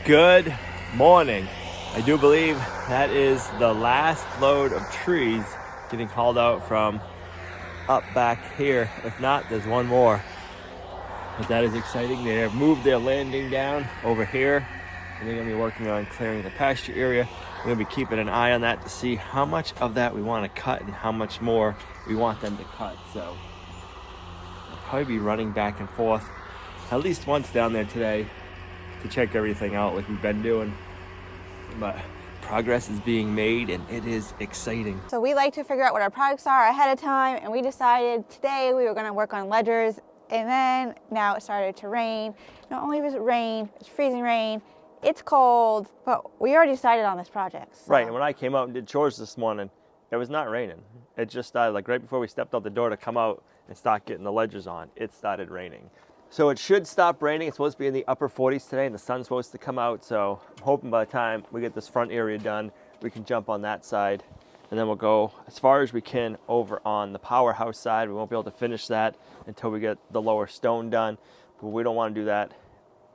Good morning. I do believe that is the last load of trees getting hauled out from up back here. If not, there's one more. But that is exciting. They have moved their landing down over here, and they're going to be working on clearing the pasture area. We're going to be keeping an eye on that to see how much of that we want to cut and how much more we want them to cut. So I'll probably be running back and forth at least once down there today to check everything out like we've been doing. But progress is being made and it is exciting. So we like to figure out what our products are ahead of time, and we decided today we were going to work on ledgers. And then now it started to rain. Not only was it rain, it's freezing rain, it's cold, but we already decided on this project. So. Right, and when I came out and did chores this morning, it was not raining. It just started, like right before we stepped out the door to come out and start getting the ledgers on, it started raining. So it should stop raining. It's supposed to be in the upper 40s today, and the sun's supposed to come out. So I'm hoping by the time we get this front area done, we can jump on that side. And then we'll go as far as we can over on the powerhouse side. We won't be able to finish that until we get the lower stone done. But we don't want to do that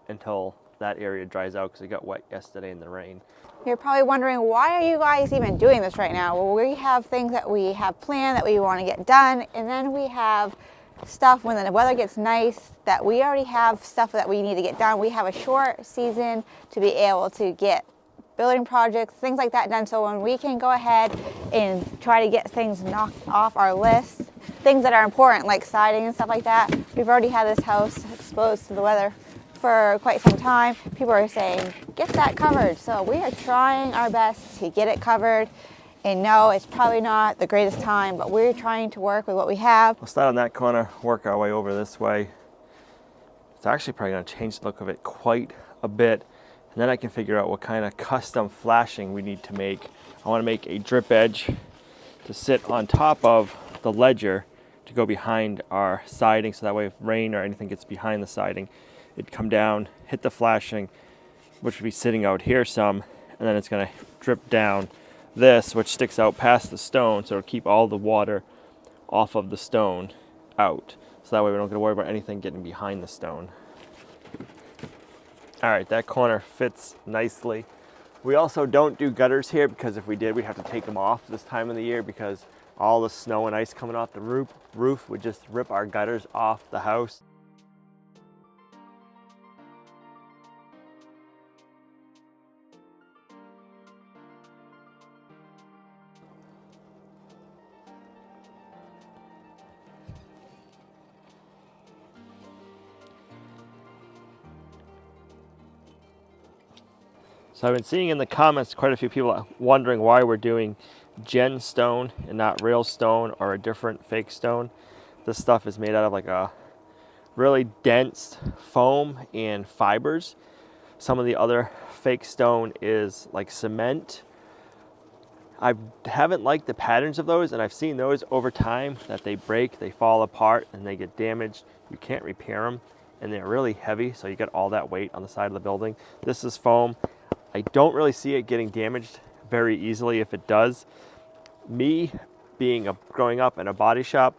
until that area dries out because it got wet yesterday in the rain. You're probably wondering, why are you guys even doing this right now? Well, we have things that we have planned that we want to get done, and then we have stuff when the weather gets nice that we already have stuff that we need to get done. We have a short season to be able to get building projects, things like that done, so when we can go ahead and try to get things knocked off our list, things that are important like siding and stuff like that. We've already had this house exposed to the weather for quite some time. People are saying, get that covered. So we are trying our best to get it covered. And no, it's probably not the greatest time, but we're trying to work with what we have. We'll start on that corner, work our way over this way. It's actually probably going to change the look of it quite a bit. And then I can figure out what kind of custom flashing we need to make. I want to make a drip edge to sit on top of the ledger to go behind our siding, so that way if rain or anything gets behind the siding, it'd come down, hit the flashing, which would be sitting out here some, and then it's going to drip down this, which sticks out past the stone, so it'll keep all the water off of the stone out. So that way we don't have to worry about anything getting behind the stone. All right, that corner fits nicely. We also don't do gutters here because if we did, we'd have to take them off this time of the year because all the snow and ice coming off the roof would just rip our gutters off the house. So I've been seeing in the comments quite a few people wondering why we're doing gemstone and not real stone or a different fake stone. This stuff is made out of like a really dense foam and fibers. Some of the other fake stone is like cement. I haven't liked the patterns of those, and I've seen those over time that they break, they fall apart, and they get damaged. You can't repair them, and they're really heavy, so you get all that weight on the side of the building. This is foam. I don't really see it getting damaged very easily if it does. Me, growing up in a body shop,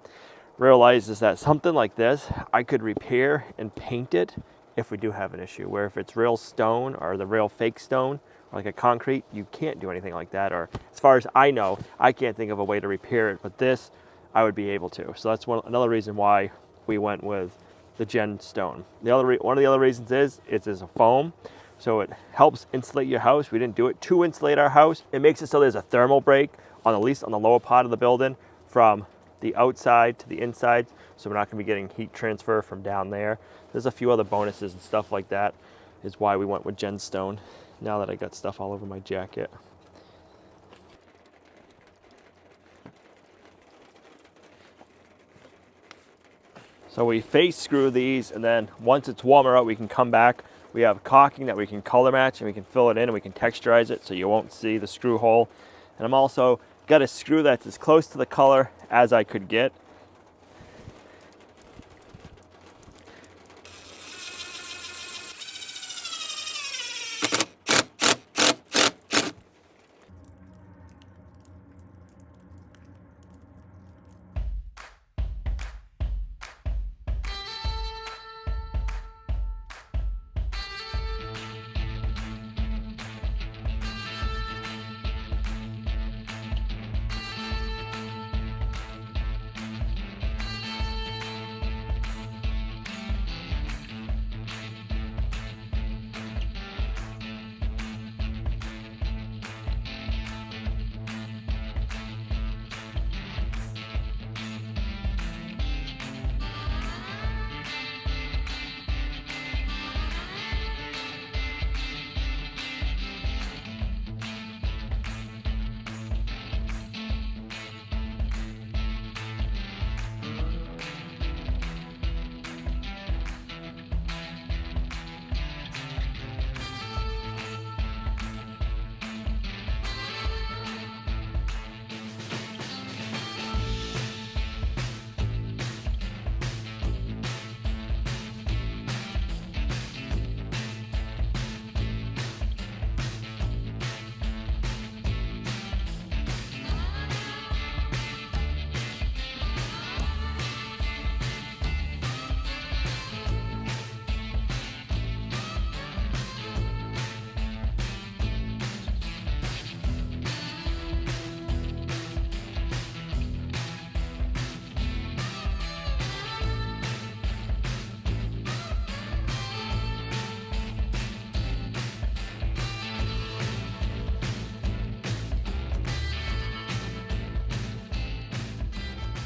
realizes that something like this, I could repair and paint it if we do have an issue. Where if it's real stone or the real fake stone, or like a concrete, you can't do anything like that. Or as far as I know, I can't think of a way to repair it, but this, I would be able to. So that's another reason why we went with the gemstone. One of the other reasons is it's a foam. So it helps insulate your house. We didn't do it to insulate our house. It makes it so there's a thermal break on at least on the lower part of the building from the outside to the inside. So we're not going to be getting heat transfer from down there. There's a few other bonuses and stuff like that is why we went with gemstone. Now that I got stuff all over my jacket. So we face screw these, and then once it's warmer out, we can come back. We have caulking that we can color match, and we can fill it in and we can texturize it so you won't see the screw hole. And I'm also got a screw that's as close to the color as I could get.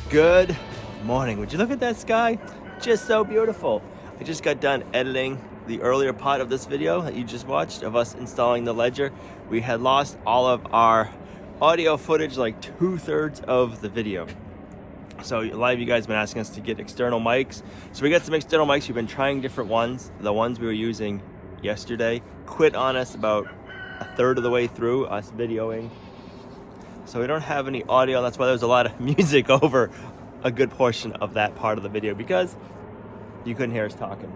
Good morning. Would you look at that sky? Just so beautiful. I just got done editing the earlier part of this video that you just watched of us installing the ledger. We had lost all of our audio footage, like 2/3 of the video. So a lot of you guys have been asking us to get external mics. So we got some external mics. We've been trying different ones. The ones we were using yesterday quit on us about 1/3 of the way through us videoing. So we don't have any audio. That's why there's a lot of music over a good portion of that part of the video, because you couldn't hear us talking.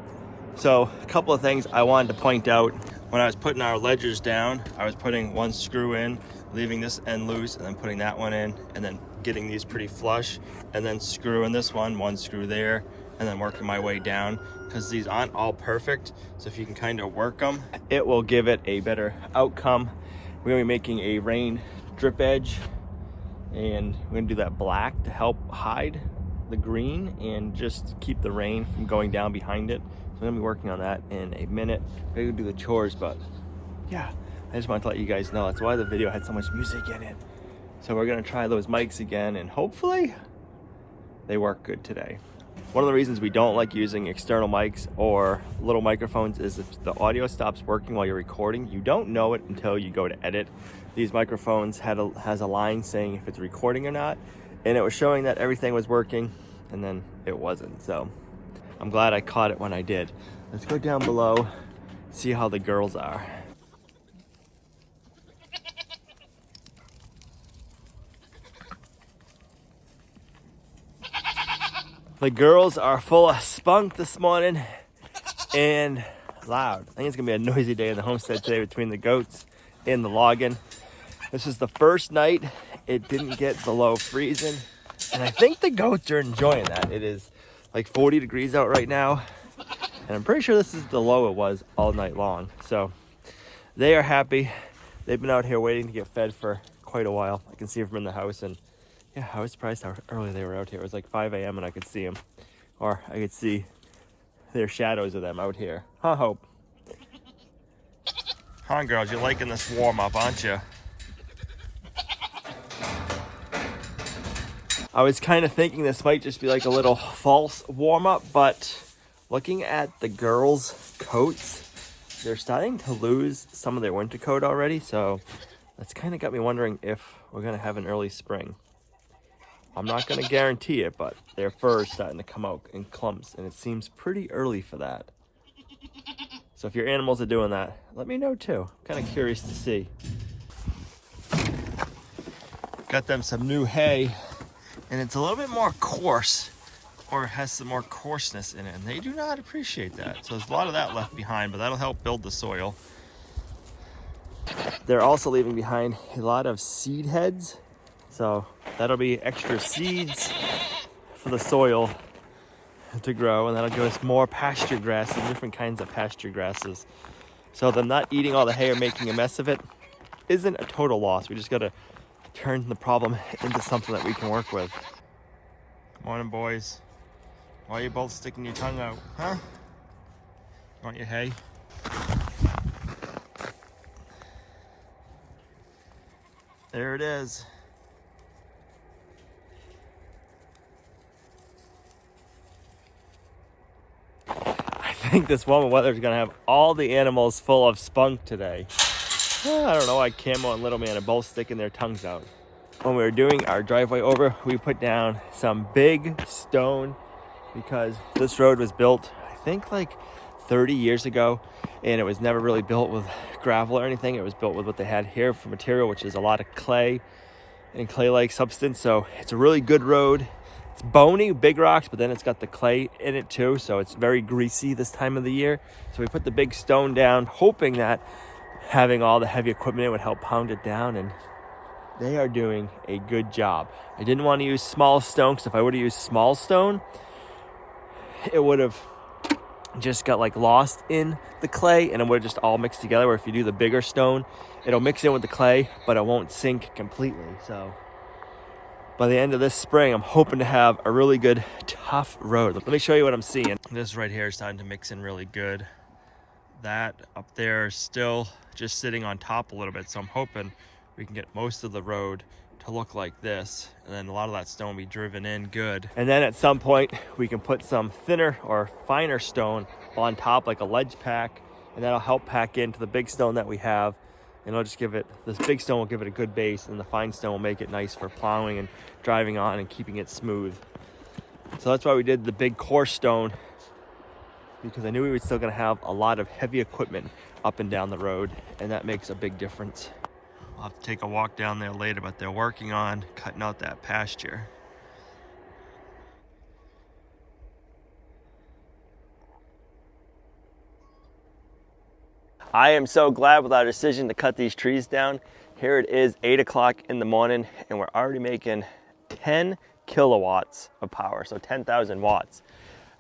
So a couple of things I wanted to point out. When I was putting our ledgers down, I was putting one screw in, leaving this end loose, and then putting that one in, and then getting these pretty flush, and then screwing this one screw there, and then working my way down, because these aren't all perfect. So if you can kind of work them, it will give it a better outcome. We're gonna be making a rain drip edge, and we're gonna do that black to help hide the green and just keep the rain from going down behind it. So I'm gonna be working on that in a minute. I'm gonna do the chores, but yeah, I just wanted to let you guys know that's why the video had so much music in it. So we're gonna try those mics again, and hopefully they work good today. One of the reasons we don't like using external mics or little microphones is if the audio stops working while you're recording, you don't know it until you go to edit. These microphones has a line saying if it's recording or not, and it was showing that everything was working, and then it wasn't. So I'm glad I caught it when I did. Let's go down below, see how the girls are. The girls are full of spunk this morning and loud. I think it's gonna be a noisy day in the homestead today between the goats and the logging. This is the first night it didn't get below freezing, and I think the goats are enjoying that. It is like 40 degrees out right now, and I'm pretty sure this is the low it was all night long. So they are happy. They've been out here waiting to get fed for quite a while. I can see them from in the house, and yeah, I was surprised how early they were out here. It was like 5 a.m. and I could see them, or I could see their shadows of them out here. Huh, Hope? Huh, girls, you're liking this warm up, aren't you? I was kind of thinking this might just be like a little false warm up, but looking at the girls' coats, they're starting to lose some of their winter coat already. So that's kind of got me wondering if we're gonna have an early spring. I'm not going to guarantee it, but their fur is starting to come out in clumps, and it seems pretty early for that. So if your animals are doing that, let me know too. I'm kind of curious to see. Got them some new hay, and it's a little bit more coarse, or it has some more coarseness in it, and they do not appreciate that. So there's a lot of that left behind, but that'll help build the soil. They're also leaving behind a lot of seed heads. So that'll be extra seeds for the soil to grow, and that'll give us more pasture grass and different kinds of pasture grasses. So them not eating all the hay or making a mess of it isn't a total loss. We just gotta turn the problem into something that we can work with. Good morning, boys. Why are you both sticking your tongue out, huh? You want your hay? There it is. I think this warmer weather is going to have all the animals full of spunk today. I don't know why Camo and Little Man are both sticking their tongues out. When we were doing our driveway over, we put down some big stone because this road was built, I think, like 30 years ago, and it was never really built with gravel or anything. It was built with what they had here for material, which is a lot of clay and clay-like substance. So it's a really good road. It's bony, big rocks, but then it's got the clay in it too, so it's very greasy this time of the year. So we put the big stone down, hoping that having all the heavy equipment in would help pound it down, and they are doing a good job. I didn't want to use small stone, because if I would have used small stone, it would have just got like lost in the clay, and it would have just all mixed together. Where if you do the bigger stone, it'll mix in with the clay, but it won't sink completely. So by the end of this spring, I'm hoping to have a really good, tough road. Let me show you what I'm seeing. This right here is starting to mix in really good. That up there is still just sitting on top a little bit, so I'm hoping we can get most of the road to look like this, and then a lot of that stone will be driven in good. And then at some point we can put some thinner or finer stone on top, like a ledge pack, and that'll help pack into the big stone that we have, and it'll just give it, this big stone will give it a good base, and the fine stone will make it nice for plowing and driving on and keeping it smooth. So that's why we did the big coarse stone, because I knew we were still gonna have a lot of heavy equipment up and down the road, and that makes a big difference. I'll have to take a walk down there later, but they're working on cutting out that pasture. I am so glad with our decision to cut these trees down. Here it is 8 o'clock in the morning, and we're already making 10 kilowatts of power, so 10,000 watts.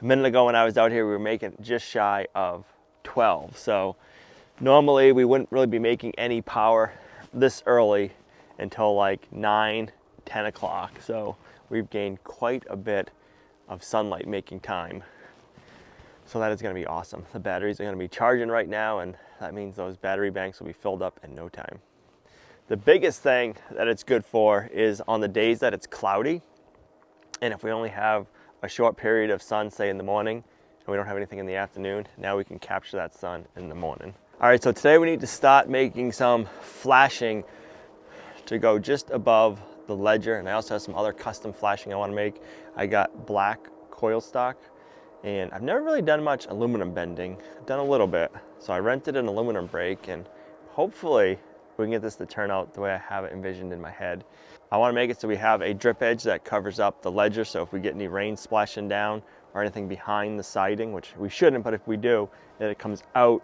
A minute ago when I was out here, we were making just shy of 12. So normally we wouldn't really be making any power this early until like 9, 10 o'clock. So we've gained quite a bit of sunlight making time. So that is gonna be awesome. The batteries are gonna be charging right now, and that means those battery banks will be filled up in no time. The biggest thing that it's good for is on the days that it's cloudy, and if we only have a short period of sun, say in the morning, and we don't have anything in the afternoon, now we can capture that sun in the morning. All right, so today we need to start making some flashing to go just above the ledger, and I also have some other custom flashing I want to make. I got black coil stock, and I've never really done much aluminum bending. I've done a little bit, so I rented an aluminum brake, and hopefully we can get this to turn out the way I have it envisioned in my head. I want to make it so we have a drip edge that covers up the ledger, so if we get any rain splashing down or anything behind the siding, which we shouldn't, but if we do, that it comes out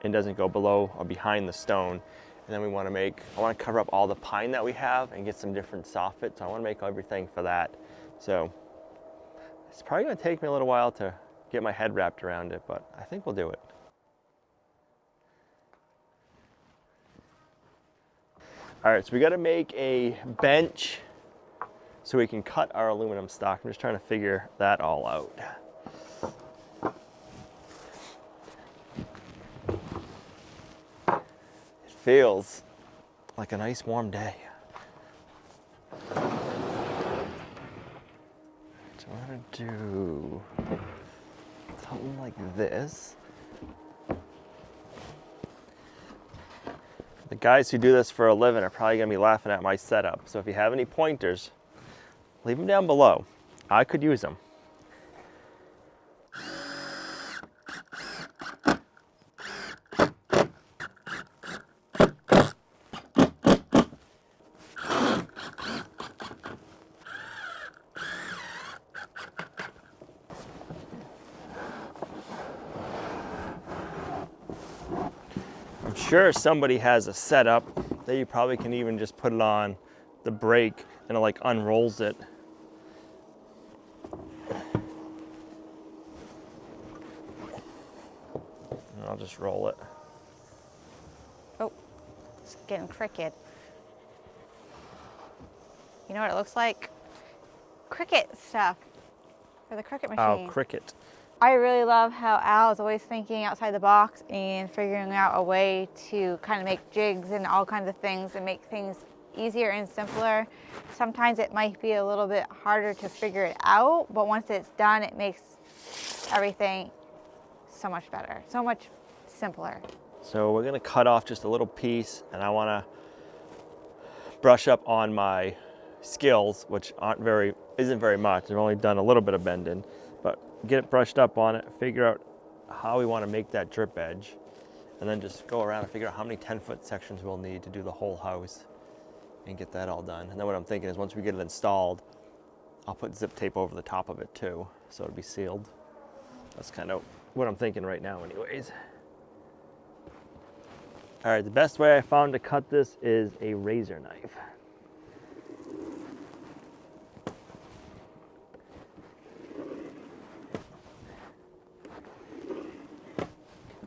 and doesn't go below or behind the stone. And then I want to cover up all the pine that we have and get some different soffit, so I want to make everything for that. So it's probably going to take me a little while to get my head wrapped around it, but I think we'll do it. All right, so we got to make a bench so we can cut our aluminum stock. I'm just trying to figure that all out. It feels like a nice warm day. So I'm gonna do something like this. The guys who do this for a living are probably gonna be laughing at my setup. So if you have any pointers, leave them down below. I could use them. I'm sure somebody has a setup that you probably can even just put it on the brake and it like unrolls it. And I'll just roll it. Oh, it's getting crooked. You know what it looks like? Cricket stuff for the cricket machine. Oh, cricket. I really love how Al is always thinking outside the box and figuring out a way to kind of make jigs and all kinds of things and make things easier and simpler. Sometimes it might be a little bit harder to figure it out, but once it's done, it makes everything so much better, so much simpler. So we're gonna cut off just a little piece, and I wanna brush up on my skills, which isn't very much. I've only done a little bit of bending, but get it brushed up on it, figure out how we want to make that drip edge, and then just go around and figure out how many 10-foot sections we'll need to do the whole house and get that all done. And then what I'm thinking is once we get it installed, I'll put zip tape over the top of it too, so it'll be sealed. That's kind of what I'm thinking right now anyways. All right, the best way I found to cut this is a razor knife.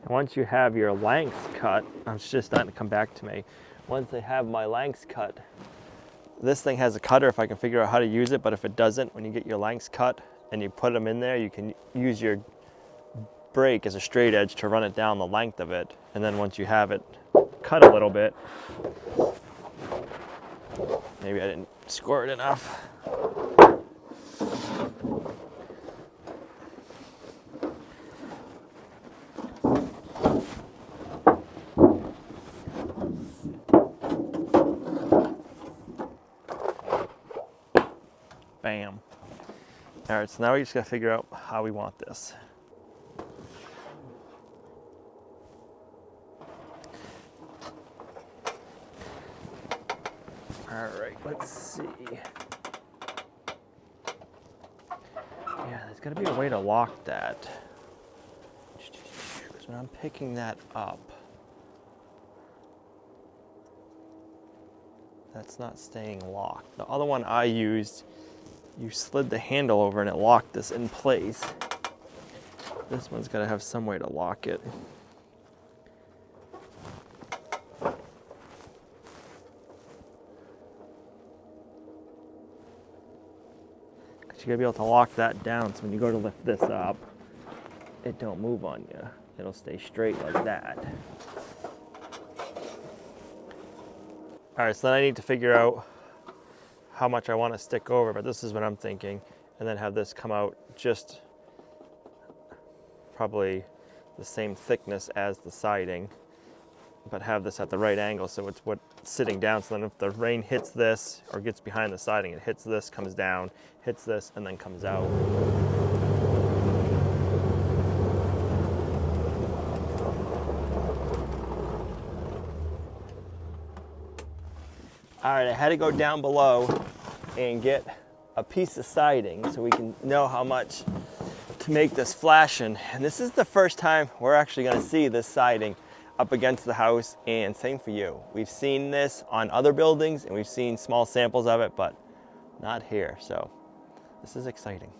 Once you have your lengths cut, it's just starting to come back to me. Once I have my lengths cut, this thing has a cutter if I can figure out how to use it, but if it doesn't, when you get your lengths cut and you put them in there, you can use your brake as a straight edge to run it down the length of it. And then once you have it cut a little bit, maybe I didn't Squirt enough. Bam. All right, so now we just gotta figure out how we want this. All right, let's see. Yeah, there's gotta be a way to lock that. Because when I'm picking that up, that's not staying locked. The other one I used, you slid the handle over and it locked this in place. This one's gotta have some way to lock it. You gotta be able to lock that down so when you go to lift this up, it don't move on you. It'll stay straight like that. All right, so then I need to figure out how much I want to stick over, but this is what I'm thinking, and then have this come out just probably the same thickness as the siding, but have this at the right angle so it's sitting down, so then if the rain hits this or gets behind the siding, it hits this, comes down, hits this, and then comes out. All right, I had to go down below and get a piece of siding so we can know how much to make this flashing. And this is the first time we're actually gonna see this siding up against the house, and same for you. We've seen this on other buildings and we've seen small samples of it, but not here, so this is exciting.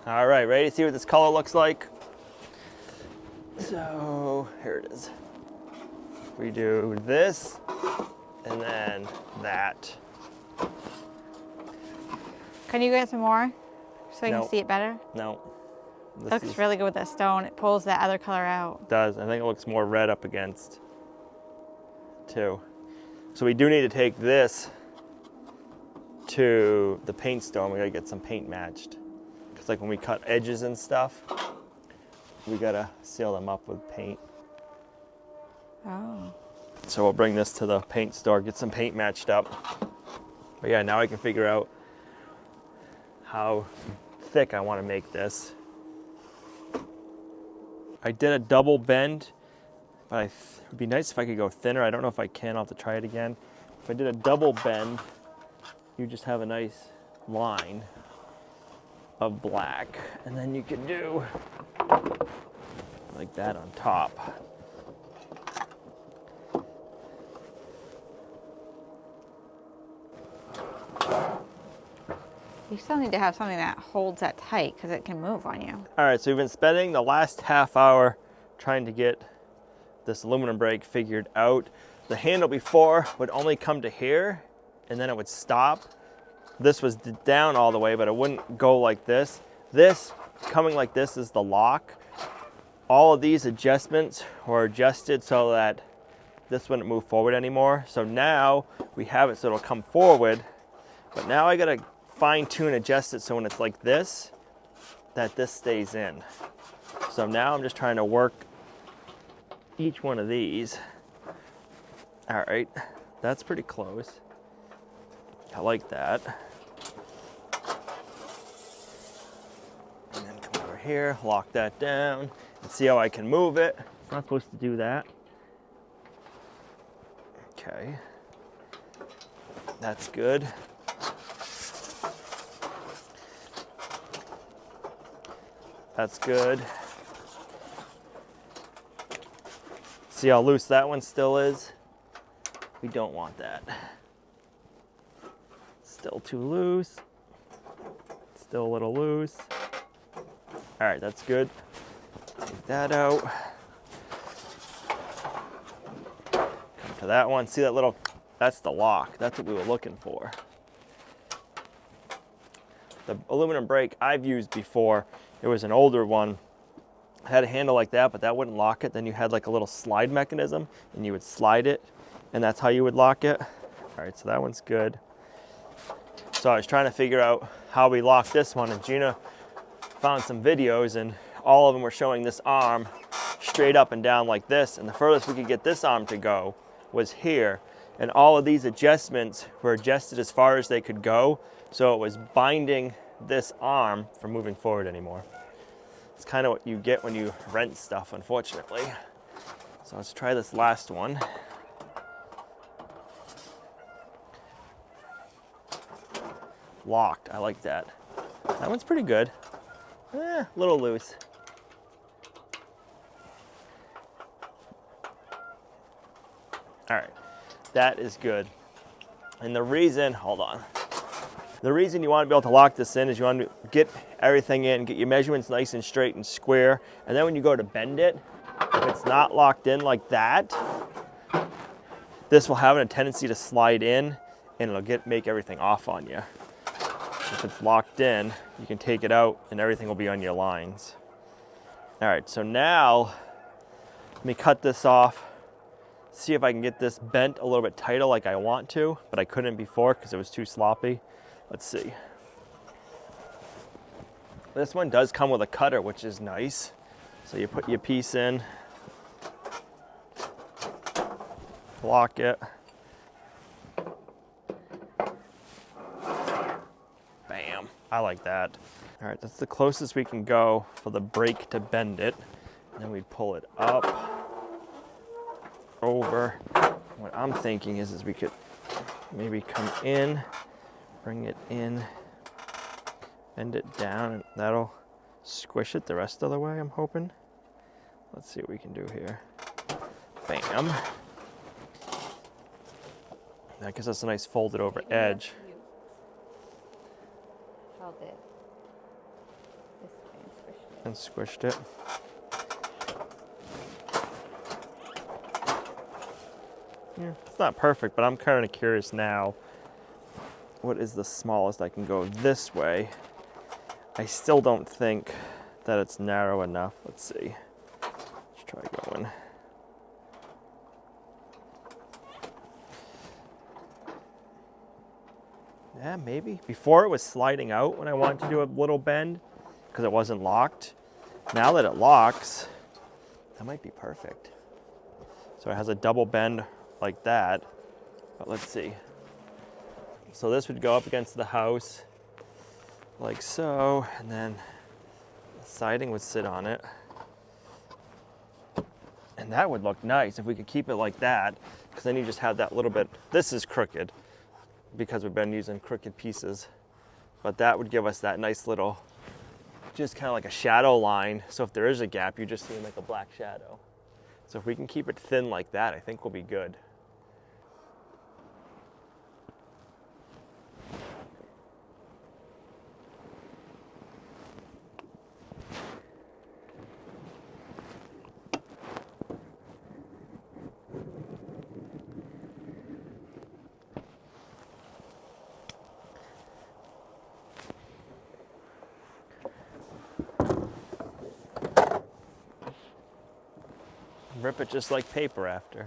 All right, ready to see what this color looks like? So here it is. We do this and then that. Can you get some more so you No. can see it better? No. It looks really good with that stone. It pulls that other color out. It does. I think it looks more red up against too. So we do need to take this to the paint stone. We gotta get some paint matched. Because like when we cut edges and stuff, we gotta seal them up with paint. Oh. So we'll bring this to the paint store, get some paint matched up. But yeah, now I can figure out how thick I want to make this. I did a double bend, but it would be nice if I could go thinner. I don't know if I can. I'll have to try it again. If I did a double bend, you just have a nice line of black, and then you could do like that on top. You still need to have something that holds that tight because it can move on you. All right, so we've been spending the last half hour trying to get this aluminum brake figured out. The handle before would only come to here and then it would stop. This was down all the way, but it wouldn't go like this. This coming like this is the lock. All of these adjustments were adjusted so that this wouldn't move forward anymore. So now we have it so it'll come forward, but now I gotta fine tune, adjust it so when it's like this, that this stays in. So now I'm just trying to work each one of these. All right, that's pretty close. I like that. And then come over here, lock that down, and see how I can move it. It's not supposed to do that. Okay, that's good. That's good. See how loose that one still is? We don't want that. Still too loose. Still a little loose. All right, that's good. Take that out. Come to that one. See that little, that's the lock. That's what we were looking for. The aluminum brake I've used before, it was an older one. It had a handle like that, but that wouldn't lock it. Then you had like a little slide mechanism and you would slide it and that's how you would lock it. All right, so that one's good. So I was trying to figure out how we lock this one, and Gina found some videos, and all of them were showing this arm straight up and down like this, and the furthest we could get this arm to go was here, and all of these adjustments were adjusted as far as they could go, so it was binding this arm from moving forward anymore. It's kind of what you get when you rent stuff, unfortunately. So let's try this last one. Locked, I like that. That one's pretty good. A little loose. All right, that is good. And the reason, hold on. The reason you want to be able to lock this in is you want to get everything in, get your measurements nice and straight and square, and then when you go to bend it, if it's not locked in like that, this will have a tendency to slide in and it'll make everything off on you. If it's locked in, you can take it out and everything will be on your lines. All right, so now let me cut this off, see if I can get this bent a little bit tighter like I want to, but I couldn't before because it was too sloppy. Let's see. This one does come with a cutter, which is nice. So you put your piece in, lock it. Bam, I like that. All right, that's the closest we can go for the brake to bend it. And then we pull it up, over. What I'm thinking is we could maybe come in, bring it in, bend it down, and that'll squish it the rest of the way, I'm hoping. Let's see what we can do here. Bam. That gives us a nice folded over edge. Held it this way And squished it. Yeah, it's not perfect, but I'm kind of curious now. What is the smallest I can go this way? I still don't think that it's narrow enough. Let's see. Let's try going. Yeah, maybe. Before it was sliding out when I wanted to do a little bend because it wasn't locked. Now that it locks, that might be perfect. So it has a double bend like that, but let's see. So this would go up against the house like so, and then the siding would sit on it. And that would look nice if we could keep it like that, because then you just have that little bit. This is crooked because we've been using crooked pieces, but that would give us that nice little, just kind of like a shadow line. So if there is a gap, you just see like a black shadow. So if we can keep it thin like that, I think we'll be good. Rip it just like paper after.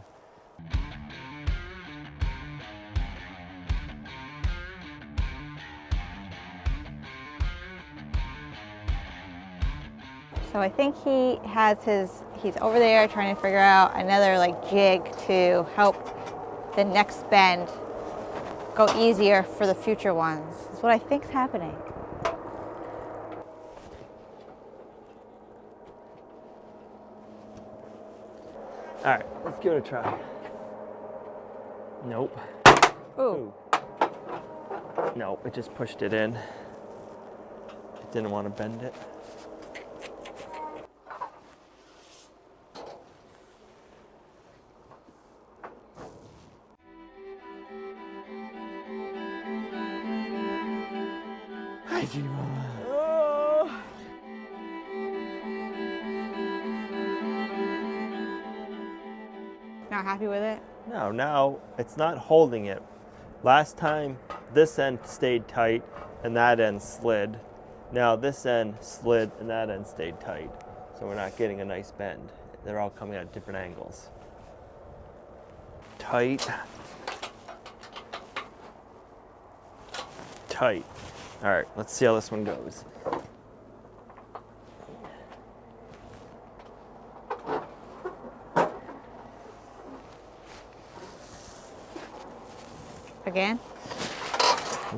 So I think he has he's over there trying to figure out another like jig to help the next bend go easier for the future ones. That's what I think is happening. All right, let's give it a try. Nope. Ooh. Nope, it just pushed it in. It didn't want to bend it. Hi, Gina. Not happy with it? No, now it's not holding it. Last time this end stayed tight and that end slid. Now this end slid and that end stayed tight. So we're not getting a nice bend. They're all coming at different angles. Tight. tight. All right, let's see how this one goes. Again?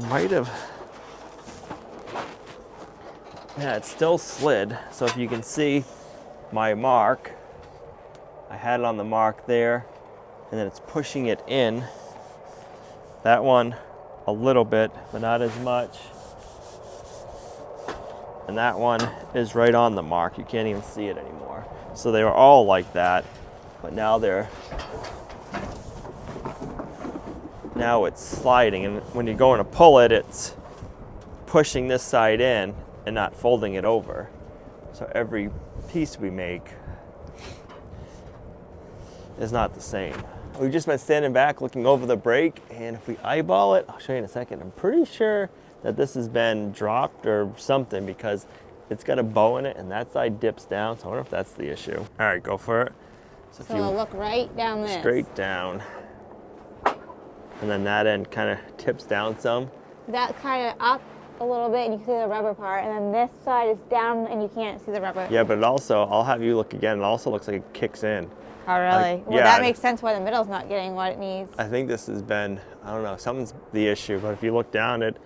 Might have. Yeah, it's still slid. So if you can see my mark, I had it on the mark there, and then it's pushing it in. That one a little bit, but not as much. And that one is right on the mark. You can't even see it anymore. So they were all like that, but now it's sliding, and when you're going to pull it, it's pushing this side in and not folding it over. So every piece we make is not the same. We've just been standing back looking over the break, and if we eyeball it, I'll show you in a second, I'm pretty sure that this has been dropped or something, because it's got a bow in it and that side dips down, so I wonder if that's the issue. All right, go for it. So if you look right down this. Straight down. And then that end kind of tips down some. That kind of up a little bit and you can see the rubber part, and then this side is down and you can't see the rubber. Yeah, but it also, I'll have you look again, it also looks like it kicks in. Oh, really? Like, well, yeah, that makes sense why the middle's not getting what it needs. I think this has been, I don't know, something's the issue, but if you look down it,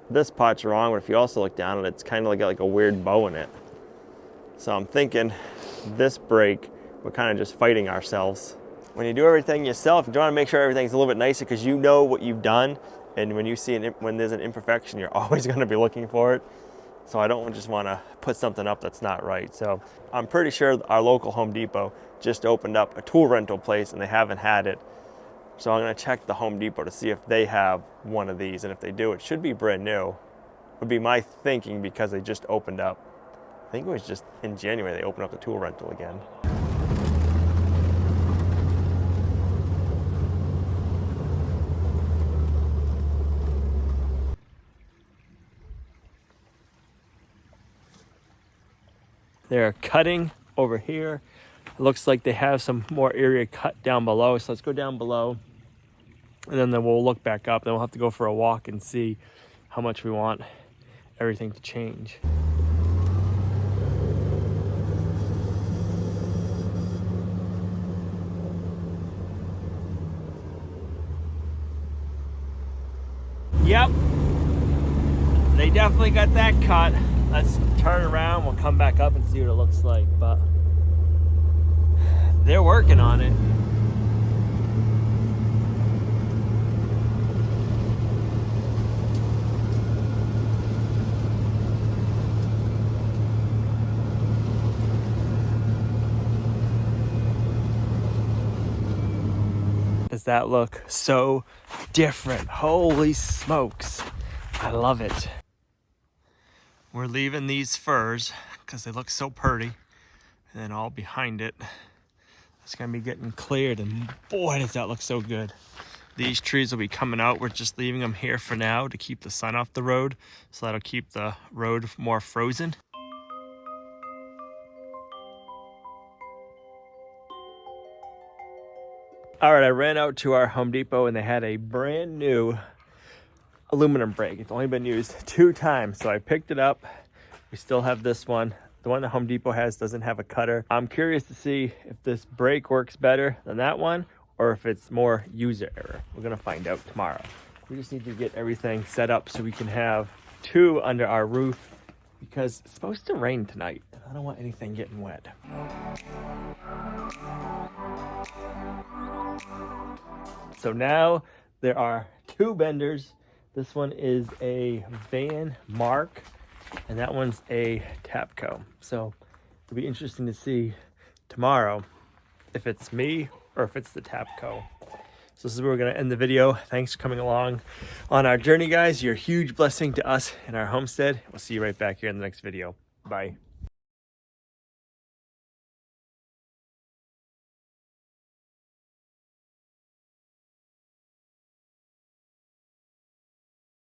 this part's wrong, but if you also look down it, it's kind of like a weird bow in it. So I'm thinking this break, we're kind of just fighting ourselves. When you do everything yourself, you want to make sure everything's a little bit nicer, because you know what you've done, and when you see when there's an imperfection, you're always going to be looking for it. So I don't just want to put something up that's not right. So I'm pretty sure our local Home Depot just opened up a tool rental place and they haven't had it. So I'm going to check the Home Depot to see if they have one of these, and if they do, it should be brand new. Would be my thinking, because they just opened up. I think it was just in January they opened up the tool rental again. They're cutting over here. It looks like they have some more area cut down below. So let's go down below, and then we'll look back up. Then we'll have to go for a walk and see how much we want everything to change. Yep, they definitely got that cut. Let's turn around, we'll come back up and see what it looks like, but they're working on it. Does that look so different? Holy smokes, I love it. We're leaving these firs because they look so pretty, and then all behind it, it's gonna be getting cleared, and boy, does that look so good. These trees will be coming out. We're just leaving them here for now to keep the sun off the road, so that'll keep the road more frozen. All right, I ran out to our Home Depot and they had a brand new aluminum brake. It's only been used 2 times, so I picked it up. We still have this one. The one that Home Depot has doesn't have a cutter. I'm curious to see if this brake works better than that one, or if it's more user error. We're gonna find out tomorrow. We just need to get everything set up so we can have 2 under our roof, because it's supposed to rain tonight. I don't want anything getting wet. So now there are 2 benders. This one is a Van Mark, and that one's a Tapco. So it'll be interesting to see tomorrow if it's me or if it's the Tapco. So this is where we're gonna end the video. Thanks for coming along on our journey, guys. You're a huge blessing to us and our homestead. We'll see you right back here in the next video. Bye.